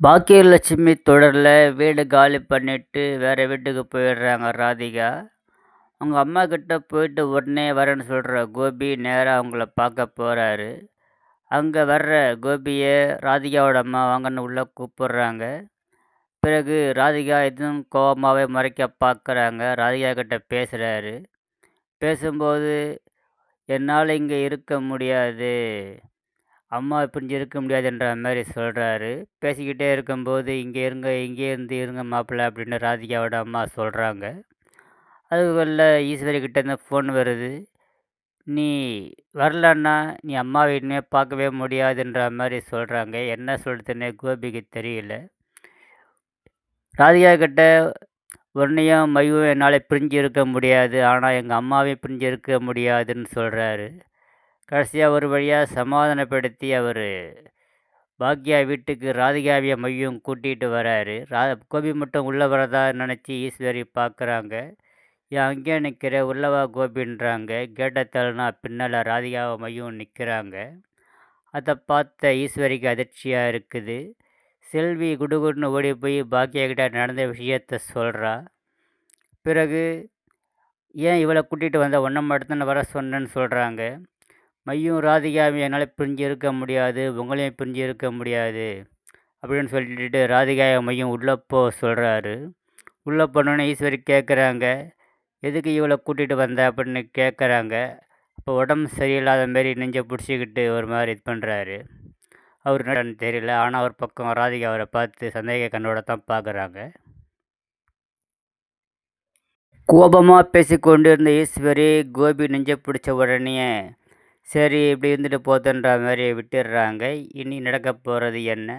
பாக்கியலட்சுமி தொடரில் வீடு காலி பண்ணிட்டு வேற வீட்டுக்கு போயிடுறாங்க ராதிகா. அவங்க அம்மா கிட்ட போயிட்டு உடனே வரேன்னு சொல்கிற கோபி நேராக அவங்கள பார்க்க போகிறாரு. அங்கே வர்ற கோபியை ராதிகாவோட அம்மா வாங்கன்னு உள்ளே கூப்பிடுறாங்க. பிறகு ராதிகா எதுவும் கோபமாகவே மறைக்க பார்க்குறாங்க. ராதிகா கிட்ட பேசுகிறாரு. பேசும்போது என்னால் இங்கே இருக்க முடியாது, அம்மா பிரிஞ்சு இருக்க முடியாதுன்ற மாதிரி சொல்கிறாரு. பேசிக்கிட்டே இருக்கும்போது இங்கே இருங்க, இங்கே இருந்து இருங்க மாப்பிள்ளை அப்படின்னு ராதிகாவோட அம்மா சொல்கிறாங்க. அதுக்குள்ள ஈஸ்வரி கிட்டேருந்து ஃபோன் வருது. நீ வரலன்னா நீ அம்மாவை இனிமேல் பார்க்கவே முடியாதுன்ற மாதிரி சொல்கிறாங்க. என்ன சொல்கிறதுன்னே கோபிக்கு தெரியல. ராதிகா கிட்ட உன்னையும் மையும் என்னால் பிரிஞ்சு இருக்க முடியாது, ஆனால் எங்கள் அம்மாவையும் பிரிஞ்சு இருக்க முடியாதுன்னு சொல்கிறாரு. கடைசியாக ஒரு வழியாக சமாதானப்படுத்தி அவர் பாக்யா வீட்டுக்கு ராதிகாவையும் மையும் கூட்டிகிட்டு வராரு. கோபி மட்டும் உள்ளே வரதா நினச்சி ஈஸ்வரி பார்க்குறாங்க. ஏன் அங்கேயே நிற்கிற, உள்ளவா கோபின்றாங்க. கேட்டை தள்ளுனா பின்னால் ராதிகாவை மையும் நிற்கிறாங்க. அதை பார்த்த ஈஸ்வரிக்கு அதிர்ச்சியாக இருக்குது. செல்வி குடுகுடுன்னு ஓடி போய் பாக்யா கிட்ட நடந்த விஷயத்த சொல்கிறா. பிறகு ஏன் இவளை கூட்டிகிட்டு வந்த, ஒன்றை மட்டும்தான் வர சொன்னேன்னு சொல்கிறாங்க. மையும் ராதிகாவையும் என்னால் பிரிஞ்சு இருக்க முடியாது, உங்களையும் பிரிஞ்சு இருக்க முடியாது அப்படின்னு சொல்லிட்டு ராதிகாவை மையம் உள்ளே போக சொல்கிறாரு. உள்ளே போனோன்னே ஈஸ்வரி கேட்குறாங்க, எதுக்கு இவளை கூட்டிகிட்டு வந்த அப்படின்னு கேட்குறாங்க. அப்போ உடம்பு சரியில்லாத மாரி நெஞ்சை பிடிச்சிக்கிட்டு ஒரு மாதிரி இது பண்ணுறாரு. அவர் என்னன்னு தெரியல. ஆனால் ஒரு பக்கம் ராதிகா அவரை பார்த்து சந்தேக கண்ணோட தான் பார்க்குறாங்க. கோபமாக பேசிக்கொண்டு இருந்த ஈஸ்வரி கோபி நெஞ்சை பிடிச்ச உடனே சரி இப்படி இருந்துட்டு போதுன்ற மாதிரி விட்டுடுறாங்க. இனி நடக்க போகிறது என்ன?